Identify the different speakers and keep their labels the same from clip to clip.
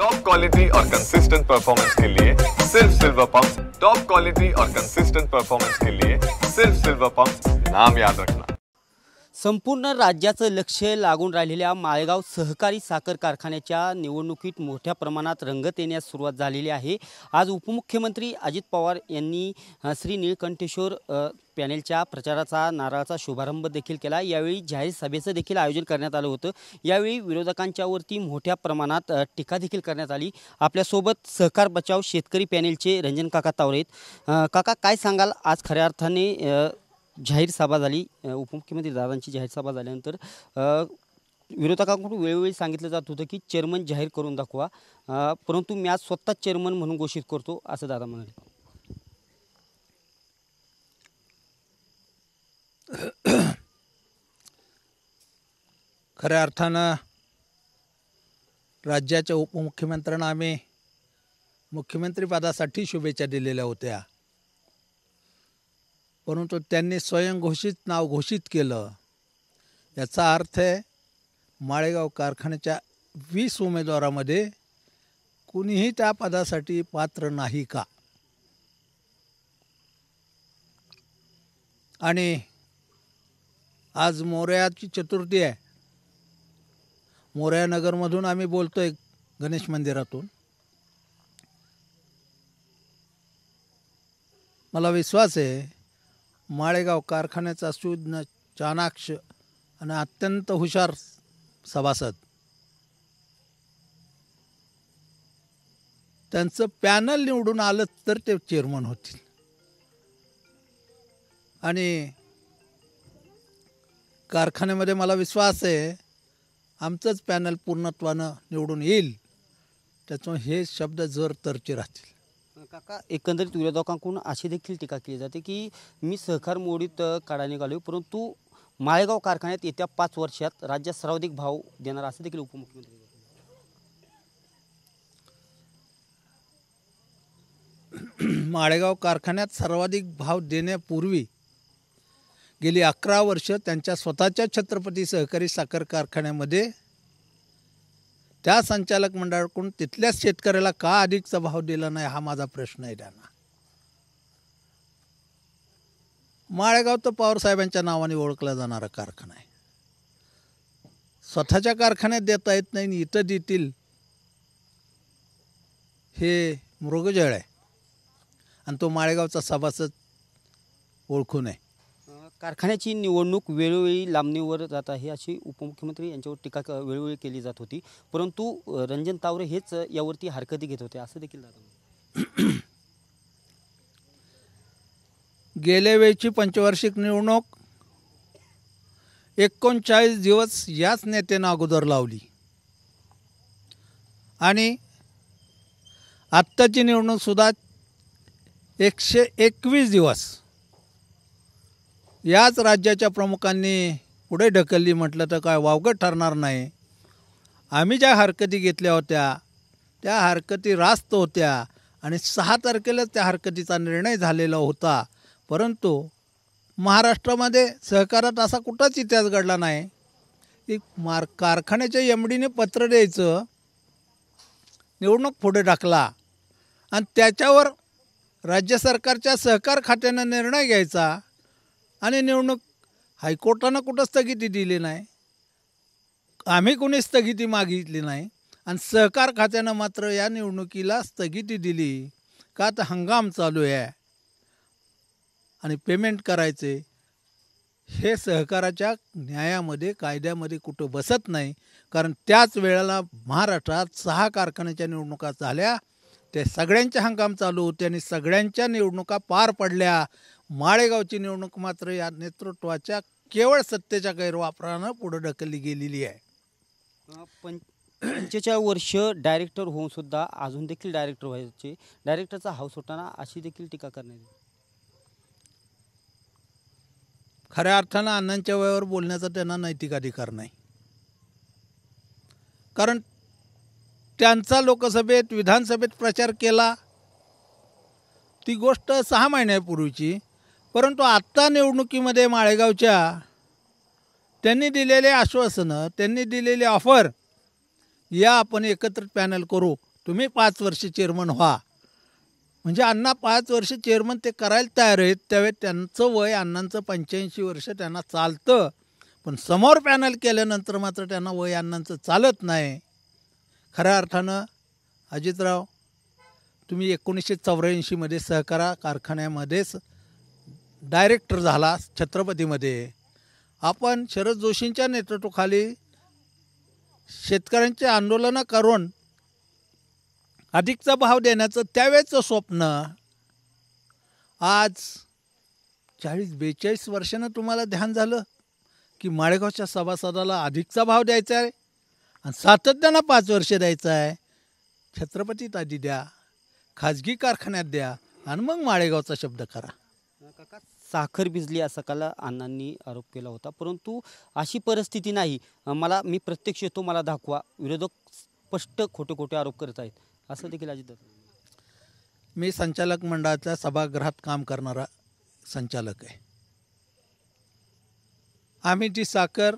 Speaker 1: Top quality और consistent performance के लिए सिर्फ सिल्वर पंप्स। टॉप क्वालिटी और कंसिस्टेंट परफॉर्मेंस के लिए सिर्फ सिल्वर पंप्स, नाम याद रखना।
Speaker 2: संपूर्ण राज्याचं लक्ष लागून राहिलेल्या माळेगाव सहकारी साखर कारखान्याच्या निवडणुकीत मोठ्या प्रमाणात रंगत येण्यास सुरुवात झालेली आहे। आज उपमुख्यमंत्री अजित पवार यांनी श्री नीलकंठेश्वर पॅनेलच्या प्रचाराचा नारळाचा शुभारंभ देखील केला। यावेळी जाहीर सभेचं देखील आयोजन करण्यात आलं होतं। यावेळी विरोधकांच्यावरती मोठ्या प्रमाणात टीका देखील करण्यात आली। आपल्यासोबत सहकार बचाव शेतकरी पॅनेलचे रंजन काका तावरे आहेत। काका, काय सांगाल, आज खऱ्या अर्थाने जाहीर सभा झाली, उपमुख्यमंत्री दादांची जाहीर सभा झाल्यानंतर विरोधकांकडून वेळोवेळी सांगितलं जात होतं की चेअरमन जाहीर करून दाखवा, परंतु मी आज स्वतः चेअरमन म्हणून घोषित करतो असं दादा म्हणाले।
Speaker 3: खऱ्या अर्थानं राज्याच्या उपमुख्यमंत्र्यांना आम्ही मुख्यमंत्रीपदासाठी शुभेच्छा दिलेल्या होत्या, परंतु त्यांनी स्वयंघोषित नाव घोषित केलं। याचा अर्थ आहे माळेगाव कारखान्याच्या 20 उमेदवारामध्ये कुणीही त्या पदासाठी पात्र नाही का। आणि आज मोरयाची चतुर्थी आहे। मोरया नगरमधून आम्ही बोलतोय, गणेश मंदिरातून। मला विश्वास आहे माळेगाव कारखान्याचा सुज्ञ, चाणाक्ष आणि अत्यंत हुशार सभासद, त्यांचं पॅनल निवडून आलं तर ते चेअरमन होतील। आणि कारखान्यामध्ये मला विश्वास आहे आमचंच पॅनल पूर्णत्वानं निवडून येईल, त्याच्यामुळे हे शब्द जर तरचे राहतील।
Speaker 2: काका, एकंदरीत विरोधकांकडून अशी देखील टीका केली जाते की मी सहकार मोडीत काढा निघालो, परंतु माळेगाव कारखान्यात येत्या 5 वर्षात राज्यात सर्वाधिक भाव देणार असं देखील उपमुख्यमंत्री।
Speaker 3: माळेगाव कारखान्यात सर्वाधिक भाव देण्यापूर्वी गेली 11 वर्ष त्यांच्या स्वतःच्या छत्रपती सहकारी साखर कारखान्यामध्ये त्या संचालक मंडळाकडून तिथल्याच शेतकऱ्याला का अधिकचा भाव दिला नाही, हा माझा प्रश्न आहे त्यांना। माळेगाव तर पवारसाहेबांच्या नावाने ओळखला जाणारा कारखाना आहे। स्वतःच्या कारखान्यात देता येत नाही, इथं देतील हे मृगजळ आहे, आणि तो माळेगावचा सभासद ओळखू नये।
Speaker 2: कारखान्याची निवडणूक वेळोवेळी लांबणीवर जात आहे अशी उपमुख्यमंत्री यांच्यावर टीका वेळोवेळी केली जात होती, परंतु रंजन तावरे हेच यावरती हरकती घेत होते असं देखील दादा।
Speaker 3: गेल्या वेळची पंचवार्षिक निवडणूक 39 दिवस याच नेत्यानं अगोदर लावली, आणि आत्ताची निवडणूक सुद्धा 121 दिवस याच राज्याच्या प्रमुखांनी पुढे ढकलली म्हटलं तर काय वावगं ठरणार नाही। आम्ही ज्या हरकती घेतल्या होत्या त्या हरकती रास्त होत्या, आणि 6 तारखेला त्या हरकतीचा निर्णय झालेला होता, परंतु महाराष्ट्रामध्ये सहकारात असा कुठंच इतिहास घडला नाही की कारखान्याच्या एमडीने पत्र द्यायचं, निवडणूक पुढे ढकला, आणि त्याच्यावर राज्य सरकारच्या सहकार खात्यानं निर्णय घ्यायचा, आणि निवडणूक हायकोर्टानं कुठं स्थगिती दिली नाही, आम्ही कोणी स्थगिती मागितली नाही, आणि सहकार खात्यानं मात्र या निवडणुकीला स्थगिती दिली का तर हंगाम चालू आहे आणि पेमेंट करायचे। हे सहकाराच्या न्यायामध्ये, कायद्यामध्ये कुठं बसत नाही, कारण त्याच वेळेला महाराष्ट्रात 6 कारखान्याच्या निवडणुका झाल्या, ते सगळ्यांचे हंगाम चालू होते आणि सगळ्यांच्या निवडणुका पार पडल्या। माळेगावची निवडणूक मात्र या नेतृत्वाच्या केवळ सत्तेच्या गैरवापरानं पुढे ढकलली गेलेली आहे।
Speaker 2: 45 वर्ष डायरेक्टर होऊन सुद्धा अजून देखील डायरेक्टर व्हायचे, डायरेक्टरचा हाऊस होताना अशी देखील टीका करण्यात येते।
Speaker 3: खऱ्या अर्थानं अण्णांच्या वयावर बोलण्याचा त्यांना नैतिक अधिकार नाही, कारण त्यांचा लोकसभेत, विधानसभेत प्रचार केला ती गोष्ट 6 महिन्यापूर्वीची, परंतु आत्ता निवडणुकीमध्ये माळेगावच्या त्यांनी दिलेले आश्वासनं, त्यांनी दिलेले ऑफर, या आपण एकत्रित पॅनल करू, तुम्ही 5 वर्ष चेअरमन व्हा. म्हणजे अण्णा 5 वर्ष चेअरमन ते करायला तयार आहेत. त्यावेळी त्यांचं वय अण्णांचं 85 वर्ष त्यांना चालतं, पण समोर पॅनल केल्यानंतर मात्र त्यांना वय अण्णांचं चालत नाही. खऱ्या अर्थानं अजितराव, तुम्ही 1984 सहकारा कारखान्यामध्येच डायरेक्टर झाला छत्रपतीमध्ये. आपण शरद जोशींच्या नेतृत्वाखाली शेतकऱ्यांचे आंदोलनं करून अधिकचा भाव देण्याचं त्यावेळेचं स्वप्न आज 40-42 वर्षानं तुम्हाला ध्यान झालं की माळेगावच्या सभासदाला अधिकचा भाव द्यायचा आहे आणि सातत्यानं 5 वर्ष द्यायचं आहे. छत्रपतीत आधी द्या, खाजगी कारखान्यात द्या आणि मग माळेगावचा शब्द करा.
Speaker 2: काका, साखर भिजली असा काला अण्णांनी आरोप केला होता, परंतु अशी परिस्थिती नाही. मी प्रत्यक्ष येतो, मला दाखवा. विरोधक स्पष्ट खोटे खोटे आरोप करत आहेत असं देखील अजित.
Speaker 3: मी संचालक मंडळाच्या सभागृहात काम करणारा संचालक आहे. आम्ही ती साखर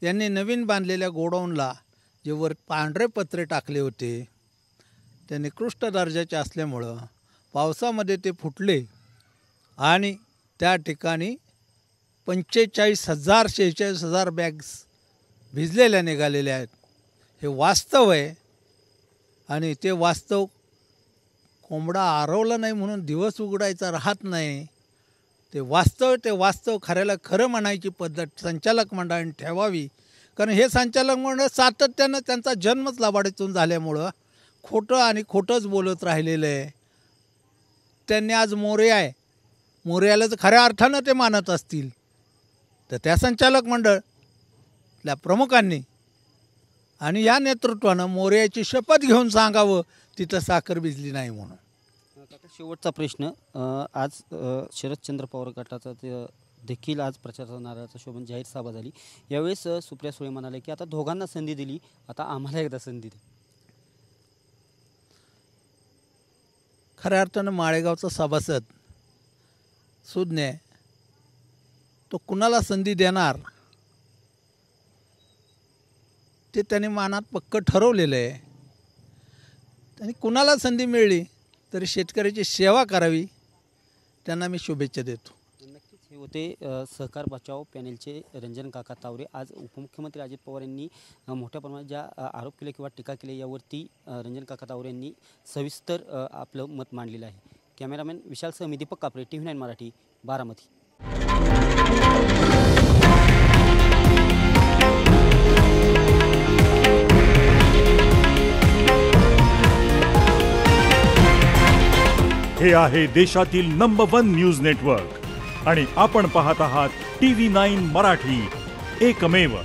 Speaker 3: यांनी नवीन बांधलेल्या गोडाऊनला जे वर पांढरे पत्रे टाकले होते ते निकृष्ट दर्जाचे असल्यामुळं पावसामध्ये ते फुटले आणि त्या ठिकाणी 45,000-46,000 बॅग्स भिजलेल्या निघालेल्या आहेत. हे वास्तव आहे आणि ते वास्तव कोंबडा आरवला नाही म्हणून दिवस उघडायचा राहत नाही. ते वास्तव खऱ्याला खरं म्हणायची पद्धत संचालक मंडळाने ठेवावी. कारण हे संचालक मंडळ सातत्यानं त्यांचा जन्मच लबाडीतून झाल्यामुळं खोटंच बोलत राहिलेलं आहे. त्यांनी आज मोरयाला जर खऱ्या अर्थानं ते मानत असतील तर त्या संचालक मंडळातल्या प्रमुखांनी आणि या नेतृत्वानं मोरयाची शपथ घेऊन सांगावं तिथं साखर भिजली नाही म्हणून.
Speaker 2: शेवटचा प्रश्न, आज शरदचंद्र पवार गटाचा देखील आज प्रचाराचा नारळाचा शोभन जाहीर सभा झाली. यावेळेस सुप्रिया सुळे म्हणाले की आता दोघांना संधी दिली, आता आम्हाला एकदा संधी दे.
Speaker 3: खऱ्या अर्थानं माळेगावचा सभासद सुज्ञ तो कुणाला संधी देणार ते त्याने मनात पक्क ठरवलेलं आहे. आणि कुणाला संधी मिळली तरी शेतकऱ्याची सेवा करावी, त्यांना मी शुभेच्छा देतो.
Speaker 2: नक्कीच हे होते सहकार बचाव पॅनेलचे रंजन काका तावरे. आज उपमुख्यमंत्री अजित पवार यांनी मोठ्या प्रमाणात ज्या आरोप केले किंवा टीका केली यावरती रंजन काका तावरे यांनी सविस्तर आपलं मत मांडलेलं आहे. कॅमेरामॅन विशालसह मी दीपक कापरे, TV9 मराठी, बारामती.
Speaker 4: हे आहे देशातील नंबर 1 न्यूज नेटवर्क आणि आपण पाहत आहात TV9 मराठी, एकमेव.